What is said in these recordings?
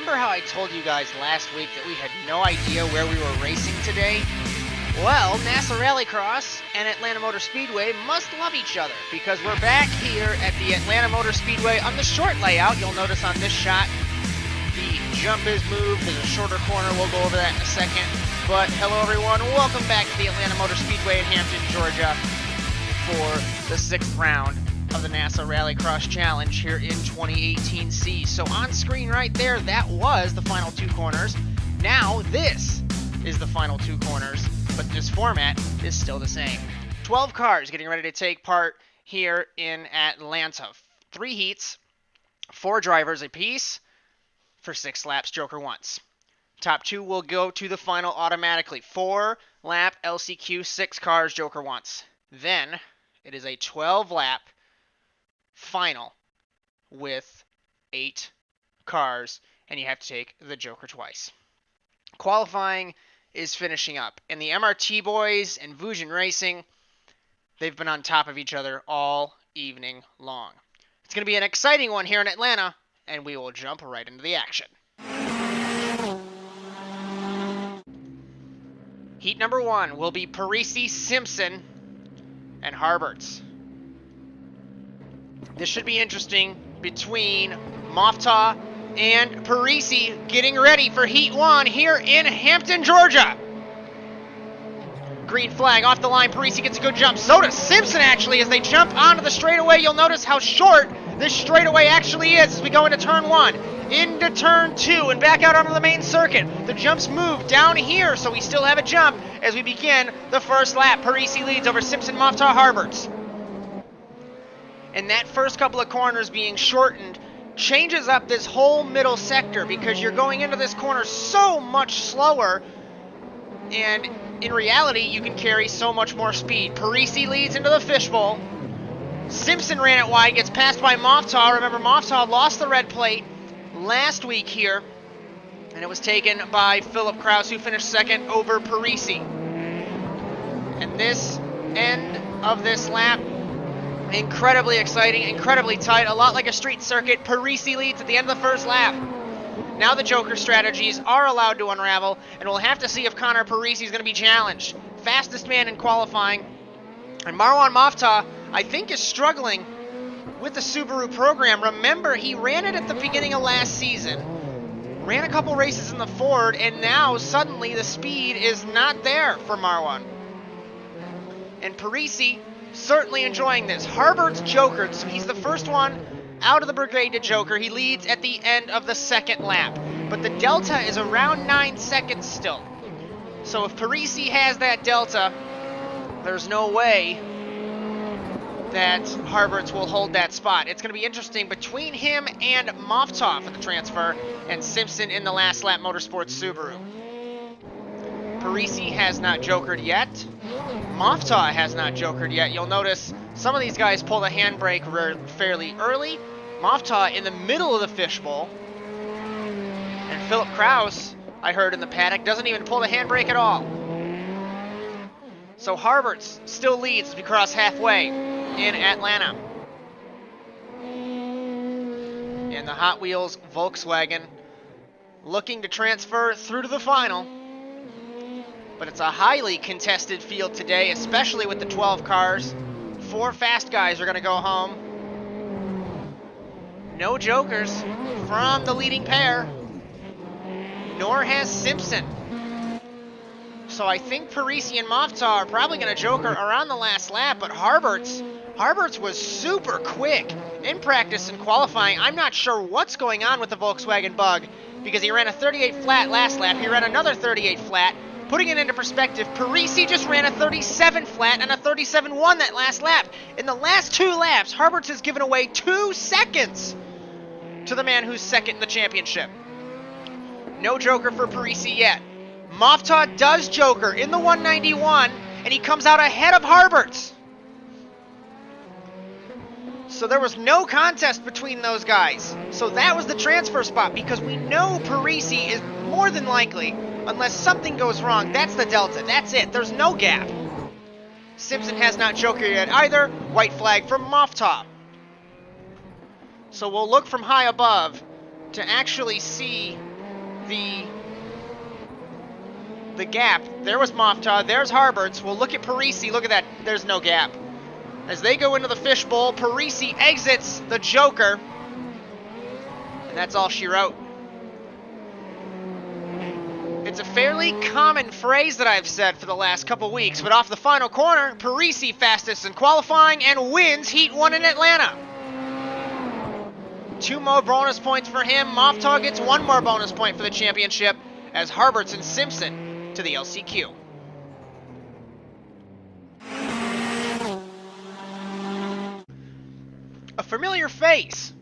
Remember how I told you guys last week that we had no idea where we were racing today? Well, NASA RallyCross and Atlanta Motor Speedway must love each other because we're back here at the Atlanta Motor Speedway on the short layout. You'll notice on this shot, the jump is moved. There's a shorter corner. We'll go over that in a second. But hello, everyone. Welcome back to the Atlanta Motor Speedway in Hampton, Georgia for the 6th round of the NASA RallyCross Challenge here in 2018C. So on screen right there, that was the final 2 corners. Now this is the final 2 corners, but this format is still the same. 12 cars getting ready to take part here in Atlanta. 3 heats, 4 drivers apiece for 6 laps, Joker once. Top 2 will go to the final automatically. 4-lap LCQ, 6 cars, Joker once. Then it is a 12-lap final with 8 cars, and you have to take the Joker twice. Qualifying is finishing up, and the MRT boys and Vusion Racing, they've been on top of each other all evening long. It's going to be an exciting one here in Atlanta, and we will jump right into the action. Heat number 1 will be Parise, Simpson, and Harberts. This should be interesting between Moftah and Parise getting ready for Heat 1 here in Hampton, Georgia. Green flag off the line. Parise gets a good jump. So does Simpson, actually, as they jump onto the straightaway. You'll notice how short this straightaway actually is as we go into turn 1, into turn 2, and back out onto the main circuit. The jumps move down here, so we still have a jump as we begin the first lap. Parise leads over Simpson, Moftah, Harberts. And that first couple of corners being shortened changes up this whole middle sector because you're going into this corner so much slower, and in reality you can carry so much more speed. Parise leads into the fishbowl. Simpson ran it wide, gets passed by Moftah. Remember, Moftah lost the red plate last week here, and it was taken by Philip Kraus, who finished second over Parise. And this end of this lap, incredibly exciting, incredibly tight, a lot like a street circuit. Parise leads at the end of the first lap. Now the Joker strategies are allowed to unravel, and we'll have to see if Connor Parise is going to be challenged. Fastest man in qualifying. And Marwan Moftah, I think, is struggling with the Subaru program. Remember, he ran it at the beginning of last season, ran a couple races in the Ford, and now suddenly the speed is not there for Marwan. And Parise certainly enjoying this. Harbert's jokered, so he's the first one out of the brigade to joker. He leads at the end of the second lap, but the delta is around 9 seconds still. So if Parise has that delta, there's no way that Harberts will hold that spot. It's going to be interesting between him and Moftah for the transfer, and Simpson in the last lap Motorsports Subaru. Parise has not jokered yet. Moftah has not jokered yet. You'll notice some of these guys pull the handbrake fairly early. Moftah in the middle of the fishbowl. And Philip Kraus, I heard in the paddock, doesn't even pull the handbrake at all. So Harberts still leads as we cross halfway in Atlanta. And the Hot Wheels Volkswagen looking to transfer through to the final. But it's a highly contested field today, especially with the 12 cars. 4 fast guys are going to go home. No jokers from the leading pair, nor has Simpson. So I think Parise and Moftah are probably going to joker around the last lap, but Harberts was super quick in practice and qualifying. I'm not sure what's going on with the Volkswagen bug because he ran a 38 flat last lap. He ran another 38 flat. Putting it into perspective, Parise just ran a 37 flat and a 37.1 that last lap. In the last 2 laps, Harberts has given away 2 seconds to the man who's second in the championship. No joker for Parise yet. Moftah does joker in the 191, and he comes out ahead of Harberts. So there was no contest between those guys. So that was the transfer spot because we know Parise is more than likely, unless something goes wrong, that's the delta. That's it. There's no gap. Simpson has not jokered yet either. White flag from Moftah. So we'll look from high above to actually see the gap. There was Moftah, there's Harberts. Well, look at Parise, look at that, there's no gap. As they go into the fishbowl, Parise exits the Joker, and that's all she wrote. It's a fairly common phrase that I've said for the last couple weeks, but off the final corner, Parise fastest in qualifying and wins Heat 1 in Atlanta. 2 more bonus points for him. Moftah gets 1 more bonus point for the championship as Harberts and Simpson to the LCQ. A familiar face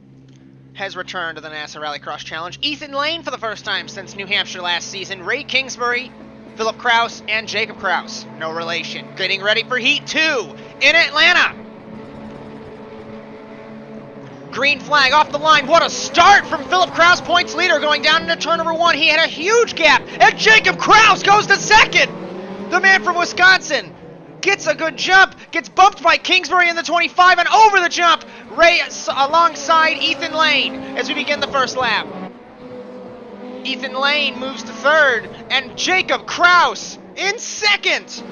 has returned to the NASA RallyCross Challenge. Ethan Lane for the first time since New Hampshire last season. Ray Kingsbury, Philip Kraus, and Jacob Kraus. No relation. Getting ready for Heat 2 in Atlanta. Green flag off the line. What a start from Philip Kraus, points leader, going down into turn number 1. He had a huge gap, and Jacob Kraus goes to second. The man from Wisconsin gets a good jump, gets bumped by Kingsbury in the 25, and over the jump, Ray alongside Ethan Lane as we begin the first lap. Ethan Lane moves to third, and Jacob Kraus in second.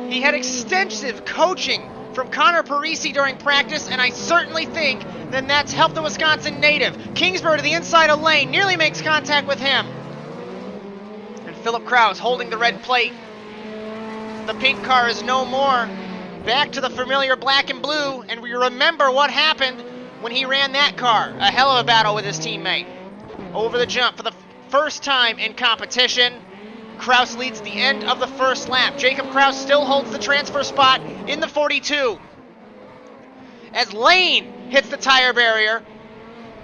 He had extensive coaching from Connor Parise during practice, and I certainly think that that's helped the Wisconsin native. Kingsbury to the inside of Lane, nearly makes contact with him. And Philip Kraus holding the red plate. The pink car is no more. Back to the familiar black and blue, and we remember what happened when he ran that car. A hell of a battle with his teammate. Over the jump for the first time in competition. Kraus leads the end of the first lap. Jacob Kraus still holds the transfer spot in the 42. As Lane hits the tire barrier,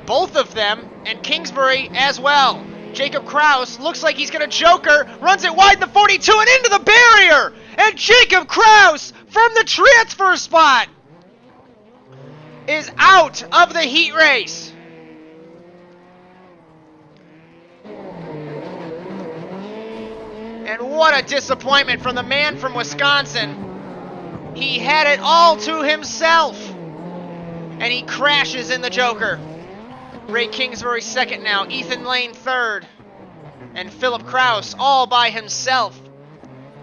both of them, and Kingsbury as well. Jacob Kraus looks like he's going to joker, runs it wide in the 42 and into the barrier! And Jacob Kraus from the transfer spot is out of the heat race. And what a disappointment from the man from Wisconsin. He had it all to himself. And he crashes in the Joker. Ray Kingsbury second now, Ethan Lane third. And Philip Kraus all by himself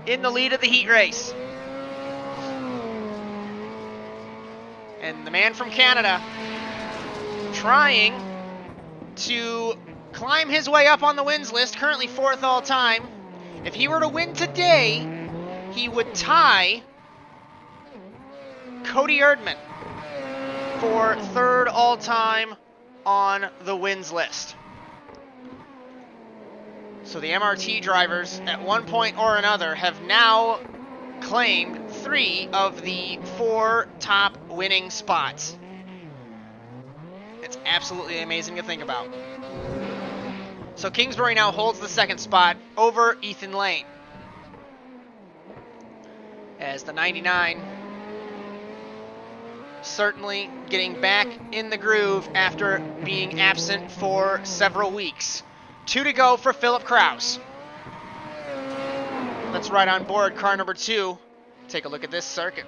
in the lead of the heat race. And the man from Canada trying to climb his way up on the wins list, currently 4th all time. If he were to win today, he would tie Cody Erdman for 3rd all-time on the wins list. So the MRT drivers, at one point or another, have now claimed 3 of the 4 top winning spots. It's absolutely amazing to think about. So Kingsbury now holds the 2nd spot over Ethan Lane. As the 99 certainly getting back in the groove after being absent for several weeks. 2 to go for Philip Kraus. Let's ride on board car number 2. Take a look at this circuit.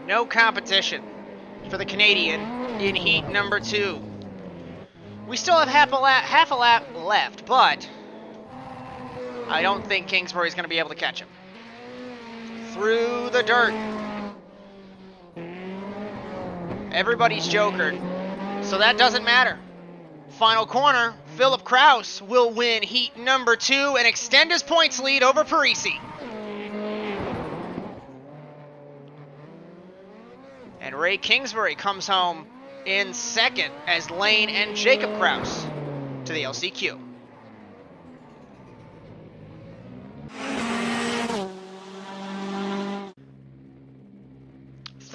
No competition for the Canadian in heat number 2. We still have half a lap left, but I don't think Kingsbury's going to be able to catch him. Through the dirt. Everybody's jokered, so that doesn't matter. Final corner, Philip Kraus will win heat number 2 and extend his points lead over Parise. And Ray Kingsbury comes home in 2nd as Lane and Jacob Kraus to the LCQ.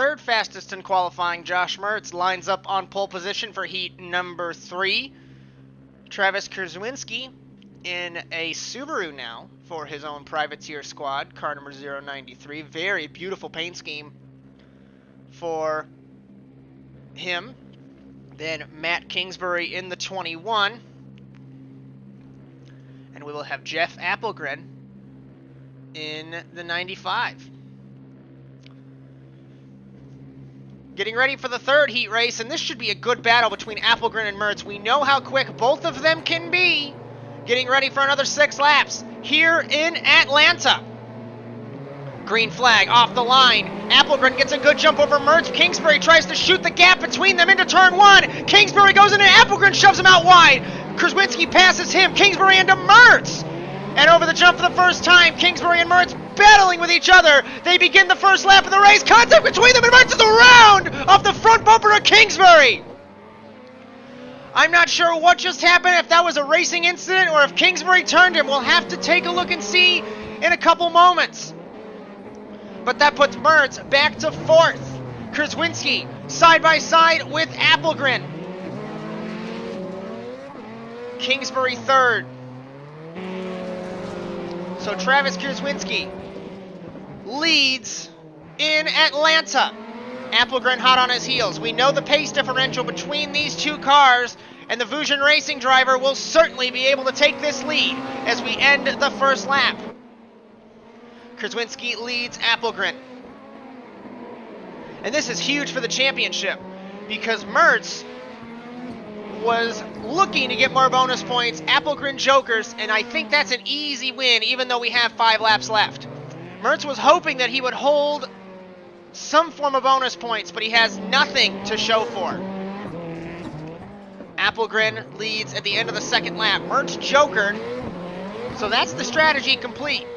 third fastest in qualifying, Josh Mertz, lines up on pole position for heat number 3. Travis Krzyzewski in a Subaru now for his own privateer squad, car number 093. Very beautiful paint scheme for him. Then Matt Kingsbury in the 21. And we will have Jeff Appelgren in the 95. Getting ready for the third heat race, and this should be a good battle between Appelgren and Mertz. We know how quick both of them can be. Getting ready for another 6 laps here in Atlanta. Green flag off the line. Appelgren gets a good jump over Mertz. Kingsbury tries to shoot the gap between them into turn 1. Kingsbury goes into Appelgren, shoves him out wide. Krzyzewski passes him. Kingsbury into Mertz. And over the jump for the first time, Kingsbury and Mertz battling with each other. They begin the first lap of the race. Contact between them, and Mertz is around off the front bumper of Kingsbury. I'm not sure what just happened, if that was a racing incident or if Kingsbury turned him. We'll have to take a look and see in a couple moments. But that puts Mertz back to 4th. Krzyzewski side by side with Appelgren. Kingsbury 3rd. So Travis Krzyzewski leads in Atlanta. Appelgren hot on his heels. We know the pace differential between these two cars, and the Vusion Racing driver will certainly be able to take this lead as we end the first lap. Krzyzewski leads Appelgren. And this is huge for the championship because Mertz was looking to get more bonus points. Appelgren jokers, and I think that's an easy win even though we have 5 laps left. Mertz was hoping that he would hold some form of bonus points, but he has nothing to show for. Appelgren leads at the end of the second lap. Mertz jokered, so that's the strategy complete.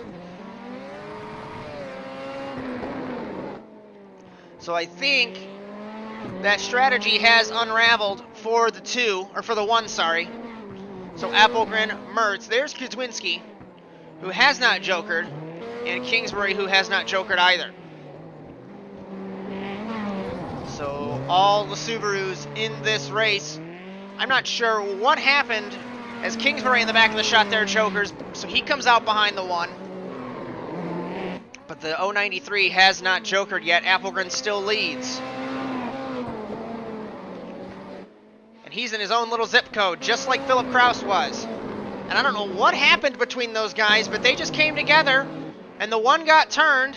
So I think that strategy has unraveled for the one, sorry. So Appelgren, Mertz, there's Krzyzewski, who has not jokered, and Kingsbury, who has not jokered either. So all the Subarus in this race. I'm not sure what happened as Kingsbury in the back of the shot there jokers, so he comes out behind the 1. But the 093 has not jokered yet. Appelgren still leads. And he's in his own little zip code, just like Philip Kraus was. And I don't know what happened between those guys, but they just came together, and the one got turned.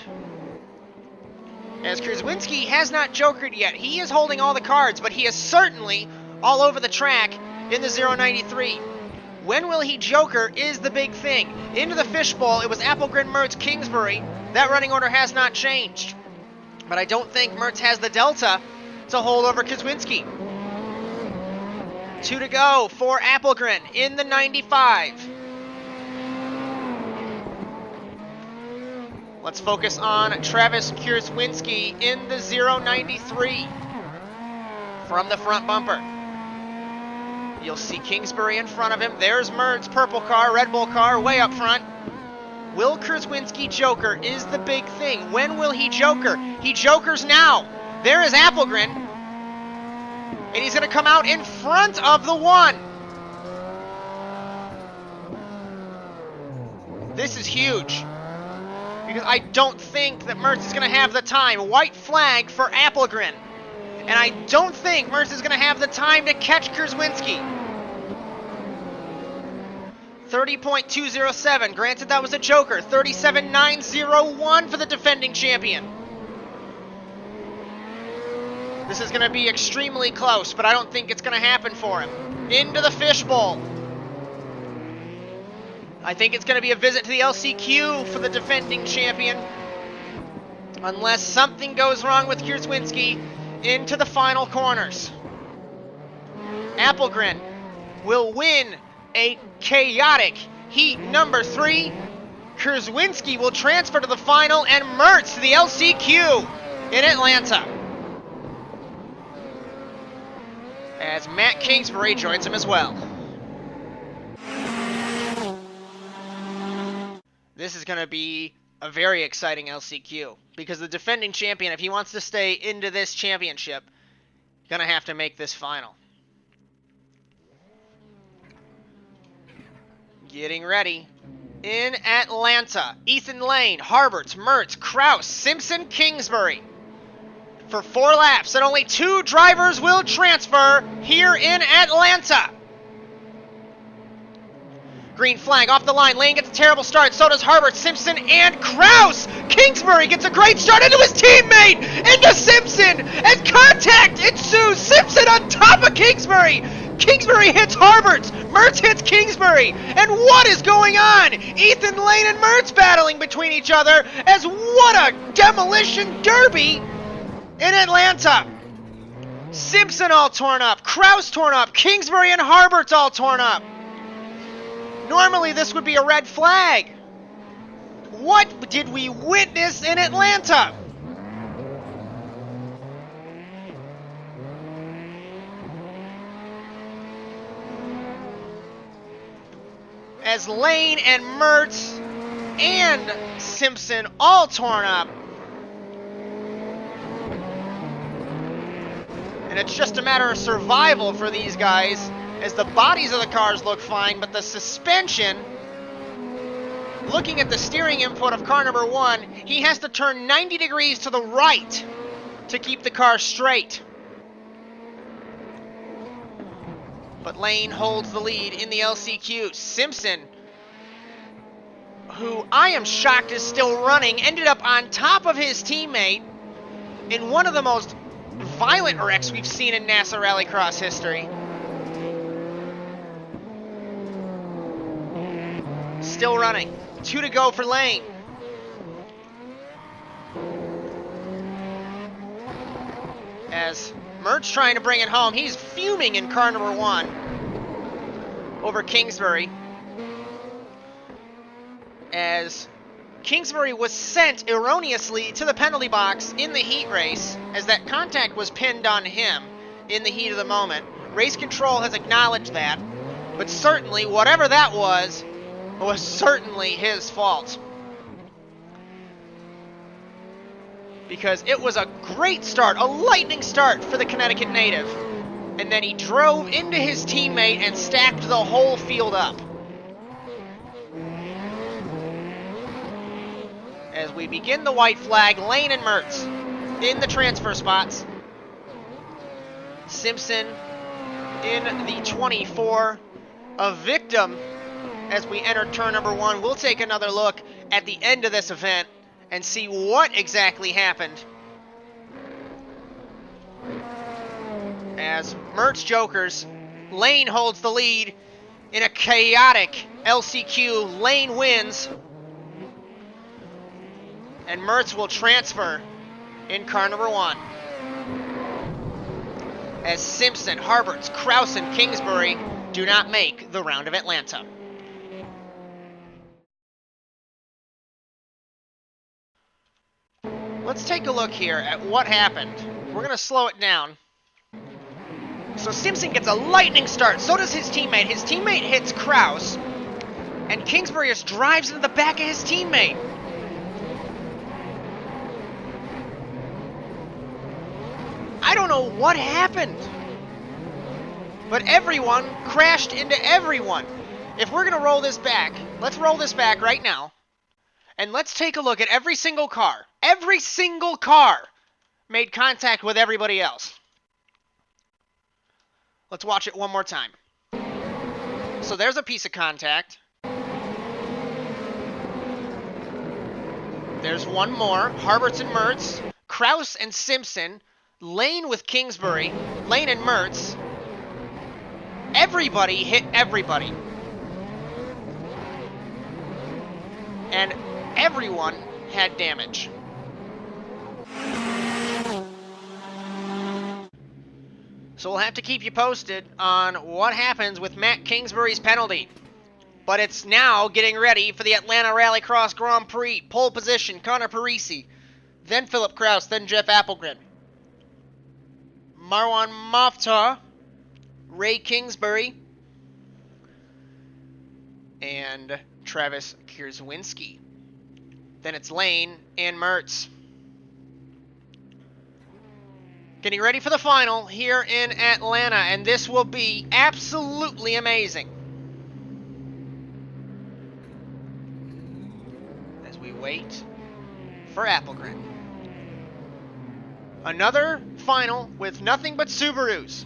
As Krzyzewski has not jokered yet. He is holding all the cards, but he is certainly all over the track in the 093. When will he joker is the big thing. Into the fishbowl, it was Appelgren, Mertz, Kingsbury. That running order has not changed. But I don't think Mertz has the delta to hold over Krzyzewski. 2 to go for Appelgren in the 95. Let's focus on Travis Krzyzewski in the 093 from the front bumper. You'll see Kingsbury in front of him. There's Mertz, purple car, Red Bull car, way up front. Will Krzyzewski joker is the big thing. When will he joker? He jokers now. There is Appelgren. And he's going to come out in front of the 1. This is huge. Because I don't think that Mertz is going to have the time. White flag for Appelgren. And I don't think Mertz is going to have the time to catch Krzyzewski. 30.207. Granted, that was a joker. 37.901 for the defending champion. This is going to be extremely close, but I don't think it's going to happen for him. Into the fishbowl. I think it's going to be a visit to the LCQ for the defending champion. Unless something goes wrong with Krzyzewski into the final corners. Appelgren will win a chaotic heat number 3. Krzyzewski will transfer to the final, and Mertz to the LCQ in Atlanta. As Matt Kingsbury joins him as well. This is going to be a very exciting LCQ, because the defending champion, if he wants to stay into this championship, gonna have to make this final. Getting ready. In Atlanta, Ethan Lane, Harberts, Mertz, Kraus, Simpson, Kingsbury. For 4 laps, and only 2 drivers will transfer here in Atlanta. Green flag off the line. Lane gets a terrible start. So does Harbert, Simpson, and Kraus. Kingsbury gets a great start into his teammate, into Simpson, and contact ensues. Simpson on top of Kingsbury. Kingsbury hits Harbert. Mertz hits Kingsbury. And what is going on? Ethan Lane and Mertz battling between each other. As what a demolition derby in Atlanta. Simpson all torn up. Kraus torn up. Kingsbury and Harbert all torn up. Normally this would be a red flag. What did we witness in Atlanta? As Lane and Mertz and Simpson all torn up. And it's just a matter of survival for these guys, as the bodies of the cars look fine, but the suspension, looking at the steering input of car number 1, he has to turn 90 degrees to the right to keep the car straight. But Lane holds the lead in the LCQ. Simpson, who I am shocked is still running, ended up on top of his teammate in one of the most violent wrecks we've seen in NASA Rallycross history. Still running. 2 to go for Lane. As Mertz trying to bring it home. He's fuming in car number 1 over Kingsbury. As Kingsbury was sent erroneously to the penalty box in the heat race, as that contact was pinned on him in the heat of the moment. Race control has acknowledged that, but certainly whatever that was certainly his fault. Because it was a great start, a lightning start for the Connecticut native. And then he drove into his teammate and stacked the whole field up. As we begin the white flag, Lane and Mertz in the transfer spots. Simpson in the 24, a victim as we enter turn number 1. We'll take another look at the end of this event and see what exactly happened. As Mertz jokers, Lane holds the lead in a chaotic LCQ. Lane wins, and Mertz will transfer in car number 1. As Simpson, Harberts, Kraus, and Kingsbury do not make the round of Atlanta. Let's take a look here at what happened. We're going to slow it down. So Simpson gets a lightning start. So does his teammate. His teammate hits Kraus, and Kingsbury just drives into the back of his teammate. I don't know what happened, but everyone crashed into everyone. If we're going to roll this back, let's roll this back right now. And let's take a look at every single car. Every single car made contact with everybody else. Let's watch it one more time. So there's a piece of contact. There's one more. Harberts and Mertz. Kraus and Simpson. Lane with Kingsbury. Lane and Mertz. Everybody hit everybody. And everyone had damage. So we'll have to keep you posted on what happens with Matt Kingsbury's penalty. But it's now getting ready for the Atlanta Rallycross Grand Prix. Pole position, Connor Parise. Then Philip Kraus, then Jeff Applegren. Marwan Moftah, Ray Kingsbury, and Travis Kierzwinski. Then it's Lane and Mertz. Getting ready for the final here in Atlanta, and this will be absolutely amazing. As we wait for Applegren. Another final with nothing but Subarus,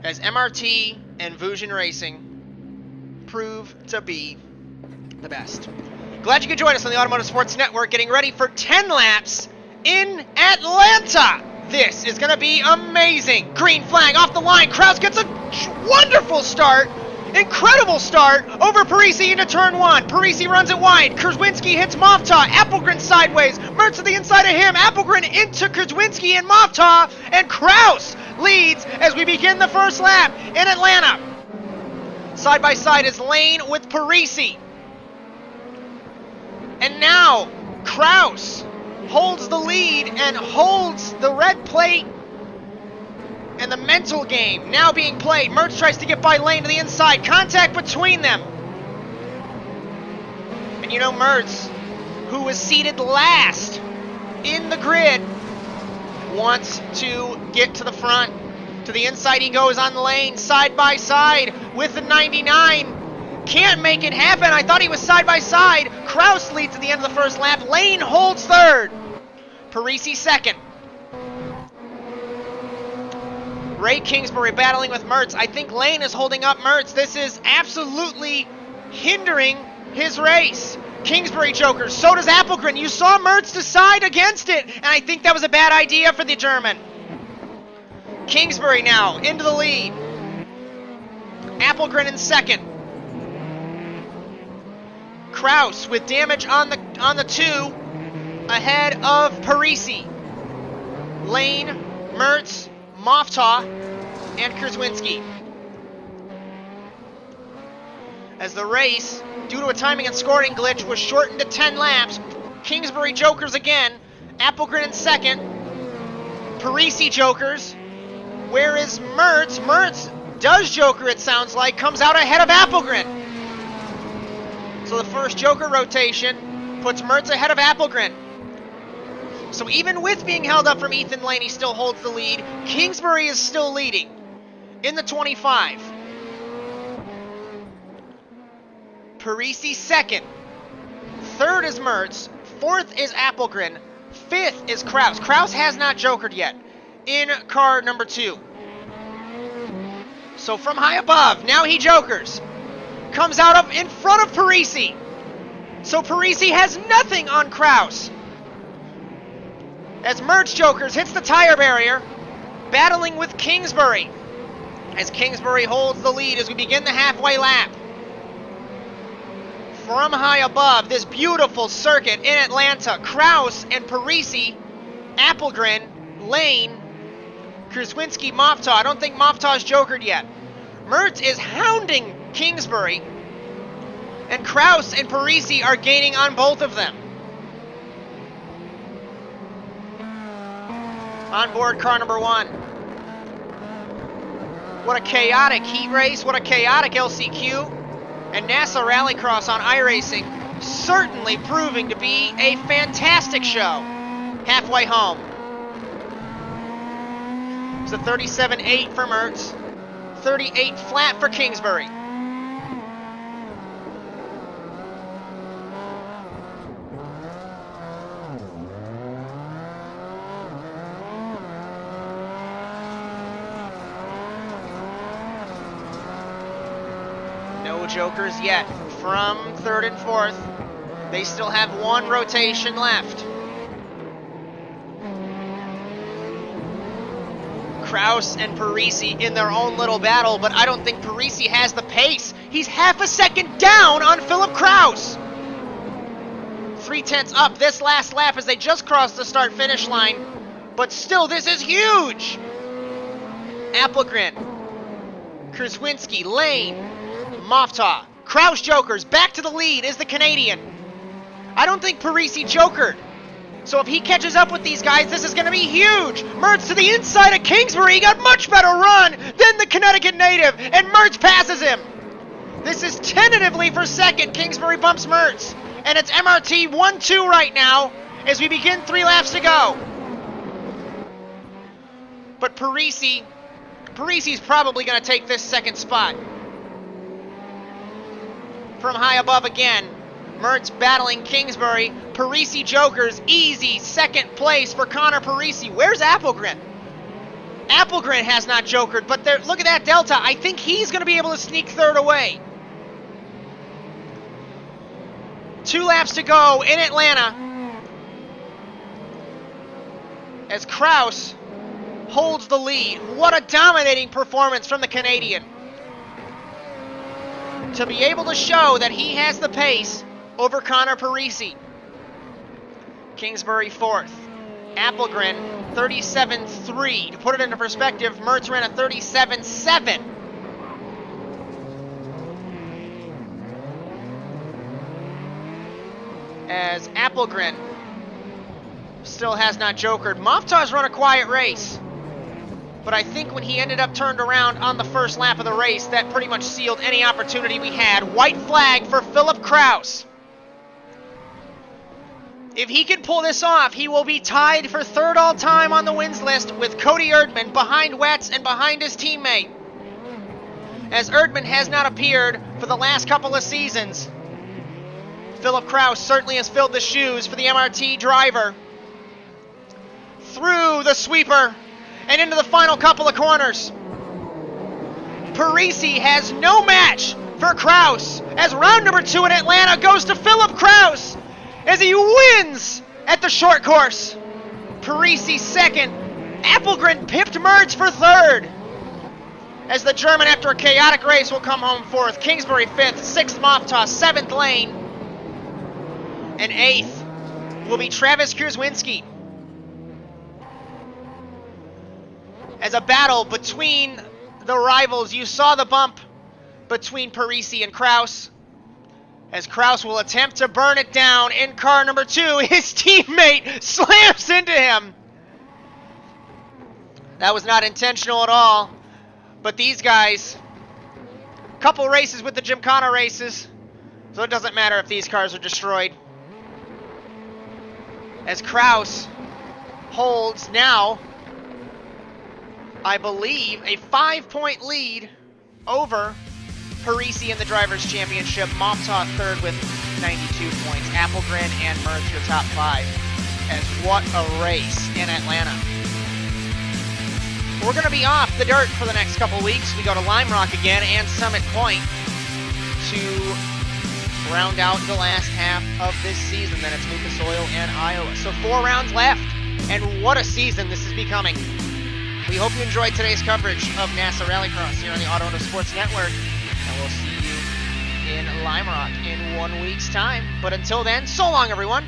as MRT and Vusion Racing prove to be the best. Glad you could join us on the Automotive Sports Network, getting ready for 10 laps in Atlanta. This is going to be amazing. Green flag off the line. Kraus gets a wonderful start. Incredible start over Parise into turn 1. Parise runs it wide. Kurzwinski hits Moftah. Applegren sideways. Mertz to the inside of him. Applegren into Kurzwinski and Moftah. And Kraus leads as we begin the first lap in Atlanta. Side by side is Lane with Parise. And now Kraus holds the lead and holds the red plate, and the mental game now being played. Mertz tries to get by Lane to the inside. Contact between them. And you know Mertz, who was seated last in the grid, wants to get to the front. To the inside he goes on Lane, side by side with the 99. Can't make it happen. I thought he was side by side. Kraus leads at the end of the first lap. Lane holds third. Parise second. Ray Kingsbury battling with Mertz. I think Lane is holding up Mertz. This is absolutely hindering his race. Kingsbury jokers. So does Applegren. You saw Mertz decide against it, and I think that was a bad idea for the German. Kingsbury now into the lead. Applegren in second. Kraus with damage on the 2 ahead of Parise. Lane, Mertz, Moftah, and Kurzwinski. As the race, due to a timing and scoring glitch, was shortened to 10 laps, Kingsbury jokers again. Applegren in second. Parise jokers. Where is Mertz? Mertz does joker, it sounds like, comes out ahead of Applegren. So the first joker rotation puts Mertz ahead of Applegren. So even with being held up from Ethan Lane, he still holds the lead. Kingsbury is still leading in the 25. Parise second. Third is Mertz. Fourth is Applegren. Fifth is Kraus. Kraus has not jokered yet in car number 2. So from high above, now he jokers. Comes out up in front of Parise. So Parise has nothing on Kraus. As Mertz jokers hits the tire barrier, battling with Kingsbury. As Kingsbury holds the lead as we begin the halfway lap. From high above, this beautiful circuit in Atlanta, Kraus and Parise, Applegren, Lane, Kurzwinski, Moftah. I don't think Moftah's jokered yet. Mertz is hounding Kingsbury, and Kraus and Parise are gaining on both of them. On board car number 1. What a chaotic heat race, what a chaotic LCQ, and NASA RallyCross on iRacing certainly proving to be a fantastic show. Halfway home. It's a 37.8 for Mertz, 38 flat for Kingsbury. No jokers yet from third and fourth. They still have one rotation left. Kraus and Parise in their own little battle, but I don't think Parise has the pace. He's half a second down on Philip Kraus. 3/10 up this last lap as they just crossed the start-finish line, but still, this is huge. Applegren, Kurzwinski, Lane, Moftah, Kraus jokers, back to the lead is the Canadian. I don't think Parise jokered. So if he catches up with these guys, this is going to be huge. Mertz to the inside of Kingsbury. He got much better run than the Connecticut native, and Mertz passes him. This is tentatively for second. Kingsbury bumps Mertz. And it's MRT 1-2 right now as we begin 3 laps to go. But Parise's probably going to take this second spot. From high above again, Mertz battling Kingsbury. Parise jokers, easy second place for Connor Parise. Where's Applegren? Applegren has not jokered, but there, look at that delta. I think he's going to be able to sneak third away. 2 laps to go in Atlanta as Kraus holds the lead. What a dominating performance from the Canadian. To be able to show that he has the pace over Connor Parise. Kingsbury 4th. Applegren 37.3. To put it into perspective, Mertz ran a 37.7. As Applegren still has not jokered. Moftah's run a quiet race. But I think when he ended up turned around on the first lap of the race, that pretty much sealed any opportunity we had. White flag for Philip Kraus. If he can pull this off, he will be tied for 3rd all-time on the wins list with Cody Erdman behind Wetz and behind his teammate. As Erdman has not appeared for the last couple of seasons, Philip Kraus certainly has filled the shoes for the MRT driver. Through the sweeper and into the final couple of corners. Parise has no match for Kraus as round number 2 in Atlanta goes to Philip Kraus as he wins at the short course. Parise 2nd. Applegren pipped Mertz for 3rd. As the German, after a chaotic race, will come home 4th. Kingsbury 5th. 6th Moftah. 7th Lane. And 8th will be Travis Kierzwinski. As a battle between the rivals, you saw the bump between Parise and Kraus. As Kraus will attempt to burn it down in car number 2, his teammate slams into him. That was not intentional at all. But these guys, couple races with the Gymkhana races, so it doesn't matter if these cars are destroyed. As Kraus holds now, I believe, a 5-point lead over Parise in the Drivers' Championship. Moftah 3rd with 92 points. Applegren and Mertz your top 5. As what a race in Atlanta. We're going to be off the dirt for the next couple weeks. We go to Lime Rock again and Summit Point to round out the last half of this season. Then it's Lucas Oil and Iowa. So 4 rounds left, and what a season this is becoming. We hope you enjoyed today's coverage of NASA RallyCross here on the Automotive Sports Network, and we'll see you in Lime Rock in 1 week's time. But until then, so long, everyone.